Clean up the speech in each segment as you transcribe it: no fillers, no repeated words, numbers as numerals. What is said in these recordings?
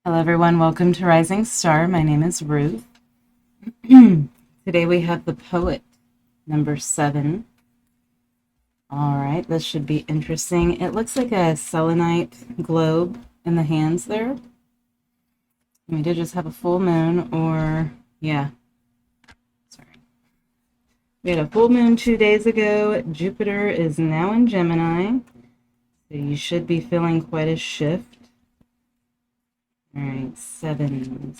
Hello, everyone. Welcome to Rising Star. My name is Ruth. Today we have the Poet, number 7. All right, this should be interesting. It looks like a selenite globe in the hands there. We did just have a full moon, or, yeah, sorry. We had a full moon 2 days ago. Jupiter is now in Gemini, so you should be feeling quite a shift. All right, 7.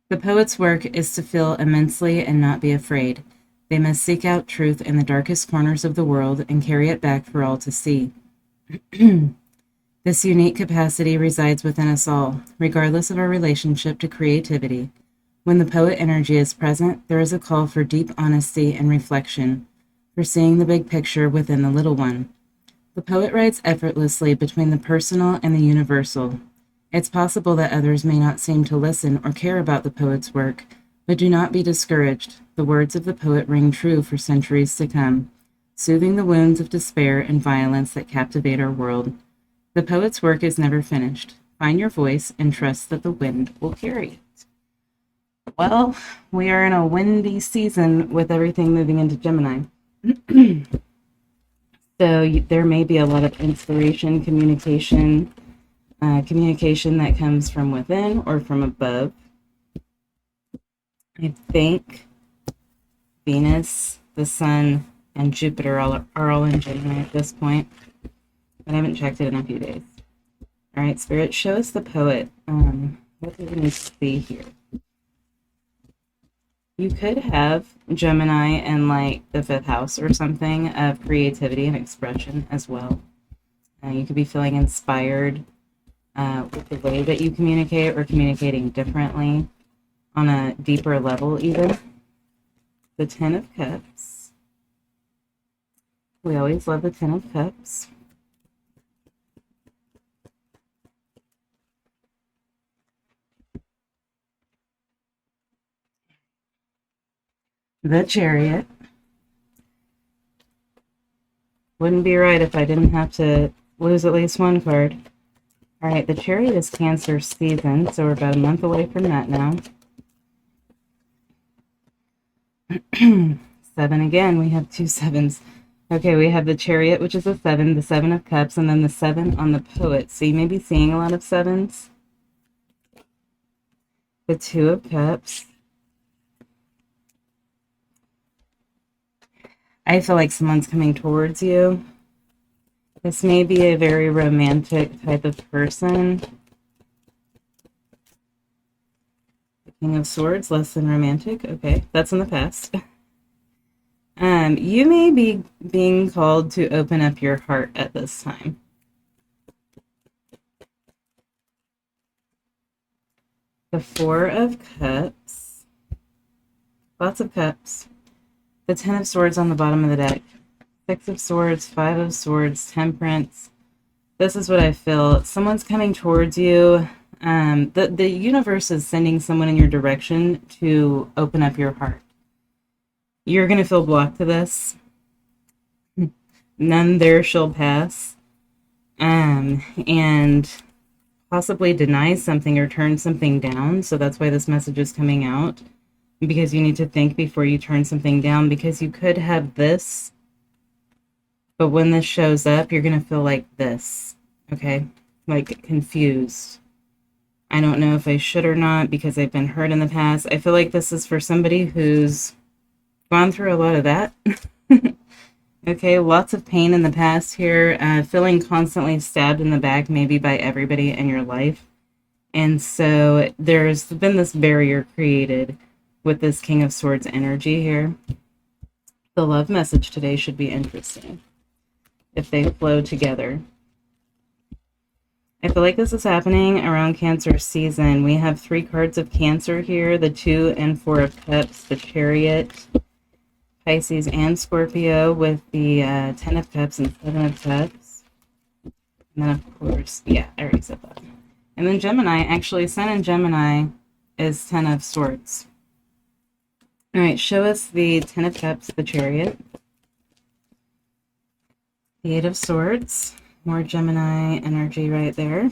The poet's work is to feel immensely and not be afraid. They must seek out truth in the darkest corners of the world and carry it back for all to see. This unique capacity resides within us all, regardless of our relationship to creativity. When the poet energy is present, there is a call for deep honesty and reflection, for seeing the big picture within the little one. The poet writes effortlessly between the personal and the universal. It's possible that others may not seem to listen or care about the poet's work, but do not be discouraged. The words of the poet ring true for centuries to come, soothing the wounds of despair and violence that captivate our world. The poet's work is never finished. Find your voice and trust that the wind will carry it. Well, we are in a windy season with everything moving into Gemini. So there may be a lot of inspiration, communication that comes from within or from above. I think Venus, the Sun, and Jupiter are all in Gemini at this point, but I haven't checked it in a few days. All right, Spirit, show us the poet. What do we need to see here? You could have Gemini in like the 5th house or something of creativity and expression as well. You could be feeling inspired with the way that you communicate or communicating differently on a deeper level even. The 10 of Cups. We always love the 10 of Cups. The Chariot. Wouldn't be right if I didn't have to lose at least one card. All right, the Chariot is Cancer season, so we're about a month away from that now. 7 again, we have 2 7s. Okay, we have the Chariot, which is a 7, the 7 of Cups, and then the 7 on the Poet. So you may be seeing a lot of 7s. The 2 of Cups. I feel like someone's coming towards you. This may be a very romantic type of person. The King of Swords, less than romantic. Okay, that's in the past. You may be being called to open up your heart at this time. The 4 of Cups. Lots of cups. The 10 of Swords on the bottom of the deck. 6 of Swords, 5 of Swords, Temperance. This is what I feel. Someone's coming towards you. The universe is sending someone in your direction to open up your heart. You're going to feel blocked to this. None there shall pass. And possibly deny something or turn something down. So that's why this message is coming out. Because you need to think before you turn something down. Because you could have this. But when this shows up, you're going to feel like this. Okay? Like confused. I don't know if I should or not because I've been hurt in the past. I feel like this is for somebody who's gone through a lot of that. Okay, lots of pain in the past here. Feeling constantly stabbed in the back maybe by everybody in your life. And so there's been this barrier created with this King of Swords energy here. The love message today should be interesting if they flow together. I feel like this is happening around Cancer season. We have 3 cards of Cancer here, the 2 and 4 of Cups, the Chariot, Pisces and Scorpio with the 10 of Cups and 7 of Cups. And then, of course, yeah, I already said that. And then Gemini, actually, Sun in Gemini is 10 of Swords. All right, show us the 10 of Cups, the Chariot, the 8 of Swords, More Gemini energy right there.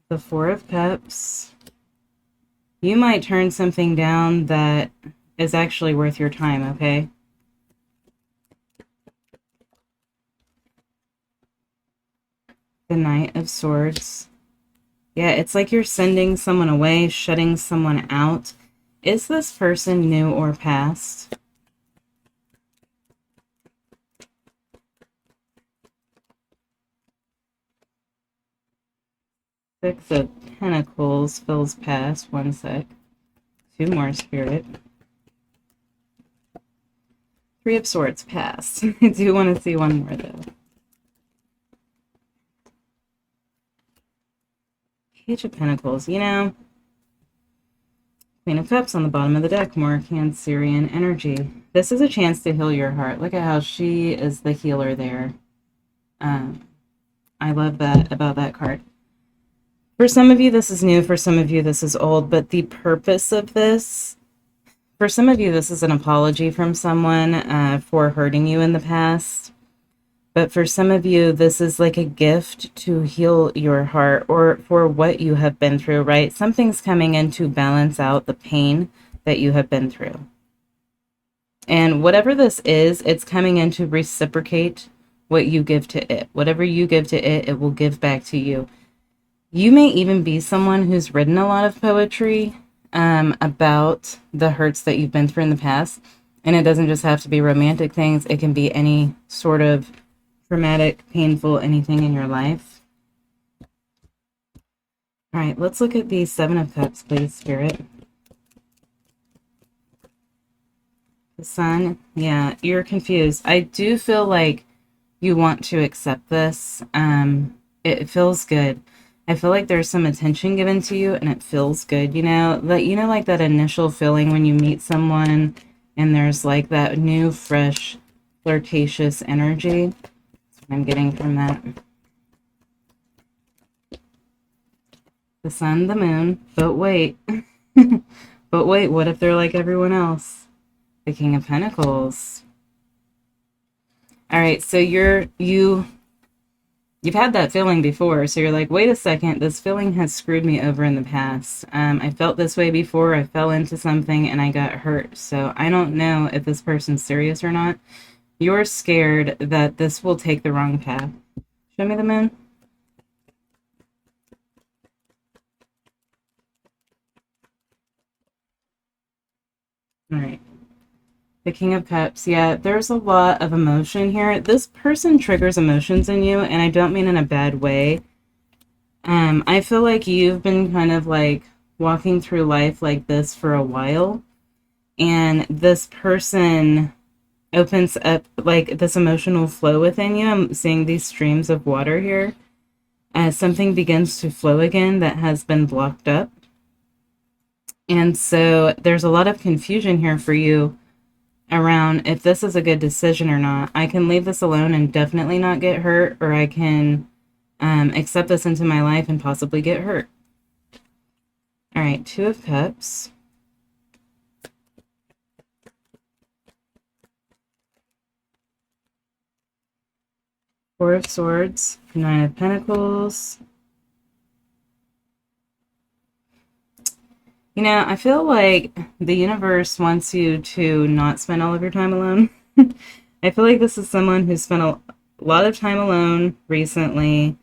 The Four of Cups. You might turn something down that is actually worth your time, okay? The Knight of Swords. Yeah, it's like you're sending someone away, shutting someone out. Is this person new or past? Six of Pentacles feels past. One sec. Two more, Spirit. Three of Swords past. I do want to see one more, though. Page of Pentacles. You know, Queen of Cups on the bottom of the deck. More Cancerian energy. This is a chance to heal your heart. Look at how she is the healer there. I love that about that card. For some of you, this is new. For some of you, this is old. But the purpose of this, for some of you, this is an apology from someone for hurting you in the past. But for some of you, this is like a gift to heal your heart or for what you have been through, right? Something's coming in to balance out the pain that you have been through. And whatever this is, it's coming in to reciprocate what you give to it. Whatever you give to it, it will give back to you. You may even be someone who's written a lot of poetry about the hurts that you've been through in the past. And it doesn't just have to be romantic things. It can be any sort of traumatic, painful, anything in your life. All right, let's look at the Seven of Cups, please, Spirit. The Sun. Yeah, you're confused. I do feel like you want to accept this. It feels good. I feel like there's some attention given to you and it feels good, you know, like that initial feeling when you meet someone and there's like that new, fresh, flirtatious energy. That's what I'm getting from that. The Sun, the Moon, but wait. But wait, what if they're like everyone else? The King of Pentacles. All right, so you've had that feeling before, so you're like, wait a second, this feeling has screwed me over in the past. I felt this way before, I fell into something, and I got hurt. So I don't know if this person's serious or not. You're scared that this will take the wrong path. Show me the Moon. All right. The King of Cups. Yeah, there's a lot of emotion here. This person triggers emotions in you, and I don't mean in a bad way. I feel like you've been kind of like walking through life like this for a while, and this person opens up like this emotional flow within you. I'm seeing these streams of water here as something begins to flow again that has been blocked up. And so there's a lot of confusion here for you around if this is a good decision or not. I can leave this alone and definitely not get hurt, or I can accept this into my life and possibly get hurt. All right, Two of Cups. Four of Swords. Nine of Pentacles. You know, I feel like the universe wants you to not spend all of your time alone. I feel like this is someone who spent a lot of time alone recently,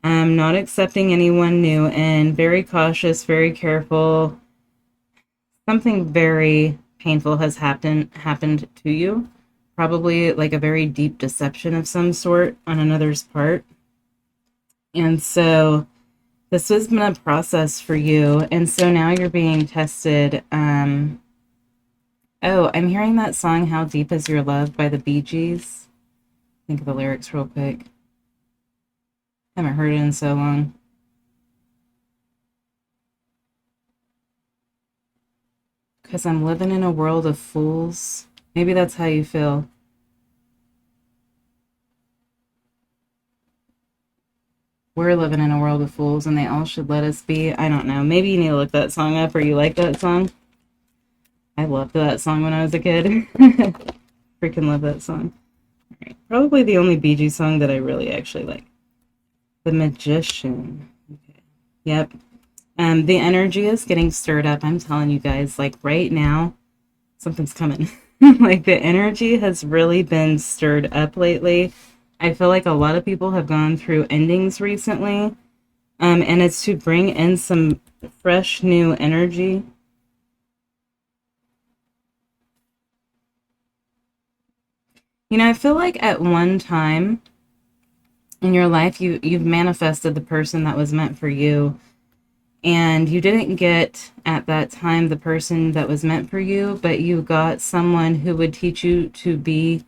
not accepting anyone new, and very cautious, very careful. Something very painful has happened to you. Probably like a very deep deception of some sort on another's part. And so this has been a process for you, and so now you're being tested. Oh, I'm hearing that song, How Deep Is Your Love by the Bee Gees. Think of the lyrics real quick. Haven't heard it in so long. Because I'm living in a world of fools. Maybe that's how you feel. We're living in a world of fools and they all should let us be. I don't know. Maybe you need to look that song up, or you like that song. I loved that song when I was a kid. Freaking love that song. Right. Probably the only Bee Gees song that I really actually like. The Magician. Okay. Yep. The energy is getting stirred up. I'm telling you guys, like right now, something's coming. Like the energy has really been stirred up lately. I feel like a lot of people have gone through endings recently. And it's to bring in some fresh new energy. You know, I feel like at one time in your life you've manifested the person that was meant for you, and you didn't get at that time the person that was meant for you, but you got someone who would teach you to be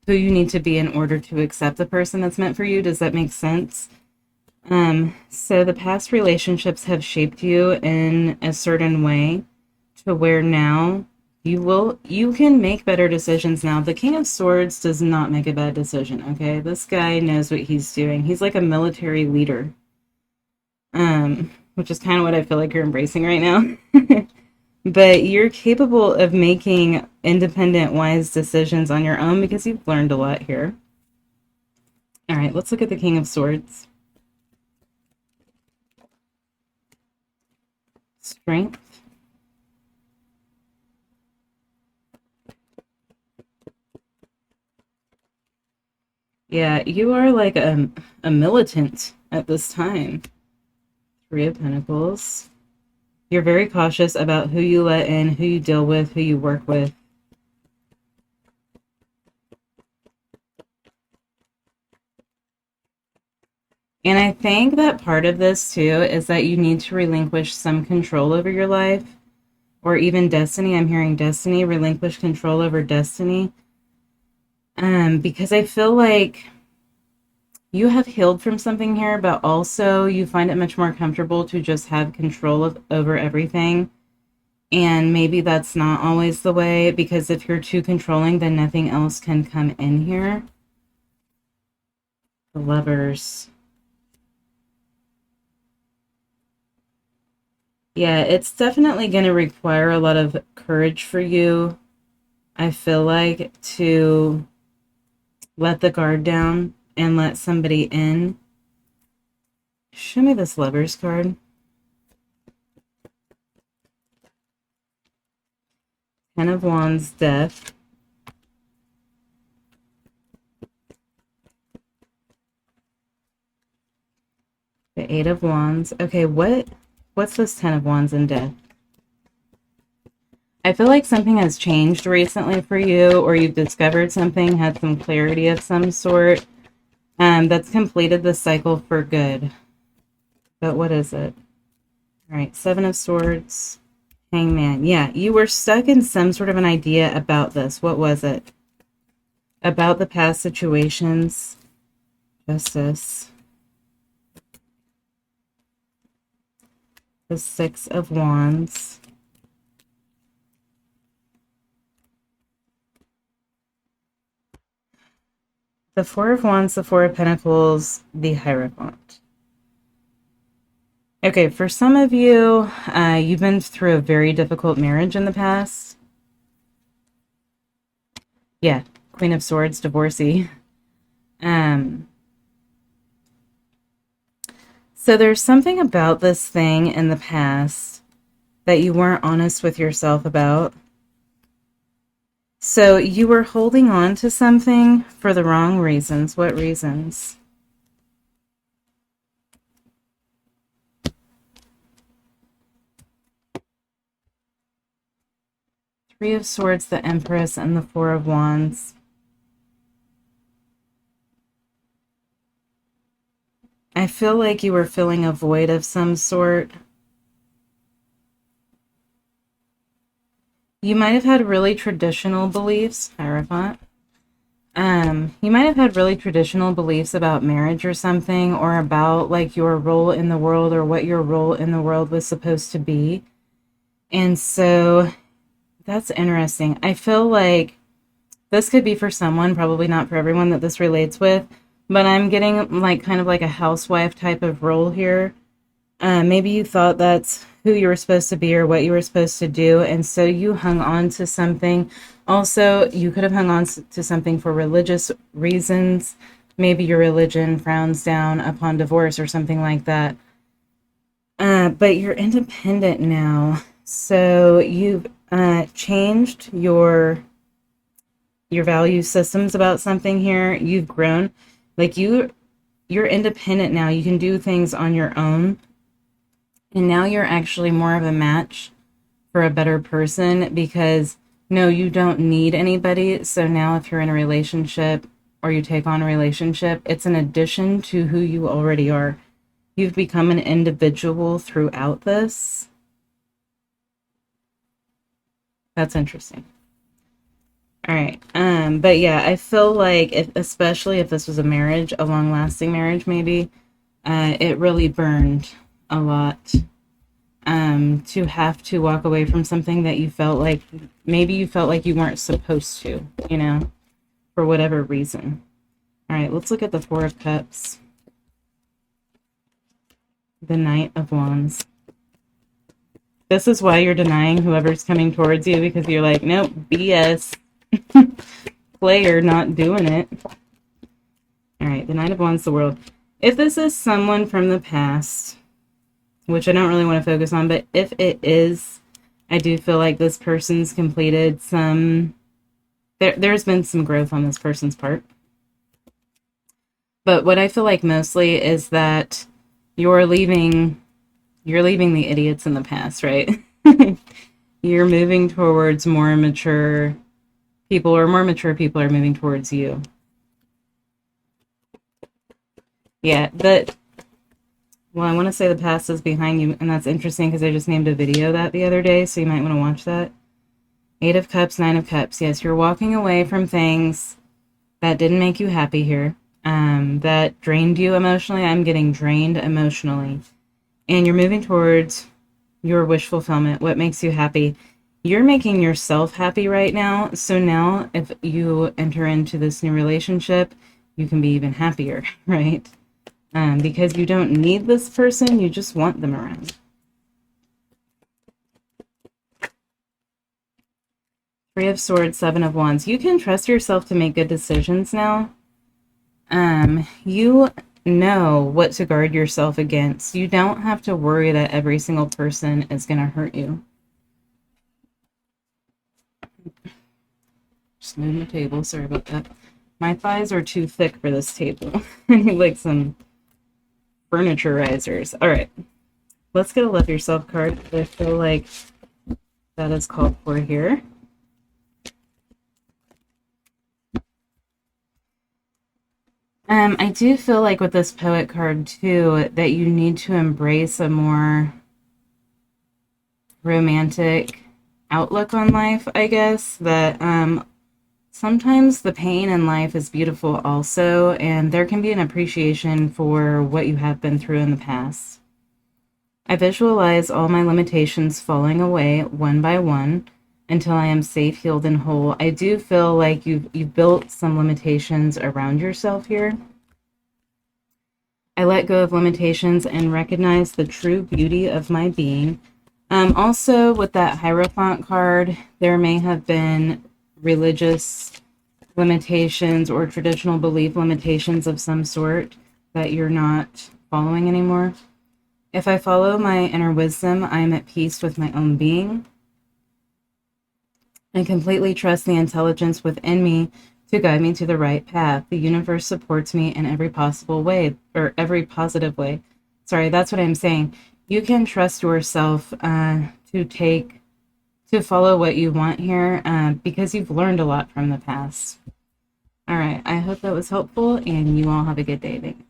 who you need to be in order to accept the person that's meant for you. Does that make sense? So the past relationships have shaped you in a certain way to where now you can make better decisions now. The King of Swords does not make a bad decision, okay? This guy knows what he's doing. He's like a military leader. Which is kind of what I feel like you're embracing right now. But you're capable of making independent, wise decisions on your own because you've learned a lot here. All right, let's look at the King of Swords. Strength. Yeah, you are like a militant at this time. Three of Pentacles. You're very cautious about who you let in, who you deal with, who you work with. And I think that part of this too is that you need to relinquish some control over your life, or even destiny. I'm hearing destiny, relinquish control over destiny. Because I feel like you have healed from something here, but also you find it much more comfortable to just have control over everything. And maybe that's not always the way, because if you're too controlling, then nothing else can come in here. The Lovers. Yeah, it's definitely going to require a lot of courage for you, I feel like, to let the guard down and let somebody in. Show me this Lovers card. Ten of Wands, Death. The Eight of Wands. Okay, what's this Ten of Wands and Death? I feel like something has changed recently for you, or you've discovered something, had some clarity of some sort, that's completed the cycle for good. But what is it? All right, Seven of Swords, Hangman. Yeah, you were stuck in some sort of an idea about this. What was it? About the past situations. Justice. The Six of Wands. The Four of Wands, the Four of Pentacles, the Hierophant. Okay, for some of you, you've been through a very difficult marriage in the past. Yeah, Queen of Swords, divorcee. So there's something about this thing in the past that you weren't honest with yourself about. So you were holding on to something for the wrong reasons. What reasons? Three of Swords, the Empress, and the Four of Wands. I feel like you were filling a void of some sort. You might have had really traditional beliefs, Hierophant. You might have had really traditional beliefs about marriage or something, or about like your role in the world, or what your role in the world was supposed to be. And so that's interesting. I feel like this could be for someone, probably not for everyone that this relates with, but I'm getting like kind of like a housewife type of role here. Maybe you thought that's who you were supposed to be or what you were supposed to do, and so you hung on to something Also, you could have hung on to something for religious reasons. Maybe your religion frowns down upon divorce or something like that. But you're independent now. So you've changed your value systems about something here. You've grown. Like you're independent now. You can do things on your own. And now you're actually more of a match for a better person because no, you don't need anybody. So now if you're in a relationship or you take on a relationship, it's an addition to who you already are. You've become an individual throughout this. That's interesting. All right. But yeah, I feel like if, especially if this was a marriage, a long-lasting marriage, maybe, it really burned a lot. To have to walk away from something that you felt like maybe you felt like you weren't supposed to, you know, for whatever reason. All right, let's look at the Four of Cups, the Knight of Wands. This is why you're denying whoever's coming towards you because you're like, nope, BS. Player, not doing it. All right, the Knight of Wands, the World. If this is someone from the past, which I don't really want to focus on, but if it is, I do feel like this person's completed some, there's been some growth on this person's part. But what I feel like mostly is that you're leaving the idiots in the past, right? You're moving towards more mature people, or more mature people are moving towards you. Yeah, but well, I want to say the past is behind you, and that's interesting because I just named a video that the other day, so you might want to watch that. Eight of Cups, Nine of Cups. Yes, you're walking away from things that didn't make you happy here, that drained you emotionally. I'm getting drained emotionally. And you're moving towards your wish fulfillment, what makes you happy. You're making yourself happy right now, so now if you enter into this new relationship, you can be even happier, right? Because you don't need this person, you just want them around. Three of Swords, Seven of Wands. You can trust yourself to make good decisions now. You know what to guard yourself against. You don't have to worry that every single person is going to hurt you. Just move my table. Sorry about that. My thighs are too thick for this table. I need like some furniture risers. All right. Let's get a Love Yourself card. I feel like that is called for here. I do feel like with this Poet card too, that you need to embrace a more romantic outlook on life, I guess. That sometimes the pain in life is beautiful also, and there can be an appreciation for what you have been through in the past. I visualize all my limitations falling away one by one until I am safe, healed, and whole. I do feel like you've built some limitations around yourself here. I let go of limitations and recognize the true beauty of my being. Also, with that Hierophant card, there may have been religious limitations or traditional belief limitations of some sort that you're not following anymore. If I follow my inner wisdom, I am at peace with my own being. I completely trust the intelligence within me to guide me to the right path. The universe supports me in every possible way, or every positive way. Sorry, that's what I'm saying. You can trust yourself to follow what you want here because you've learned a lot from the past. All right, I hope that was helpful, and you all have a good day. Thanks.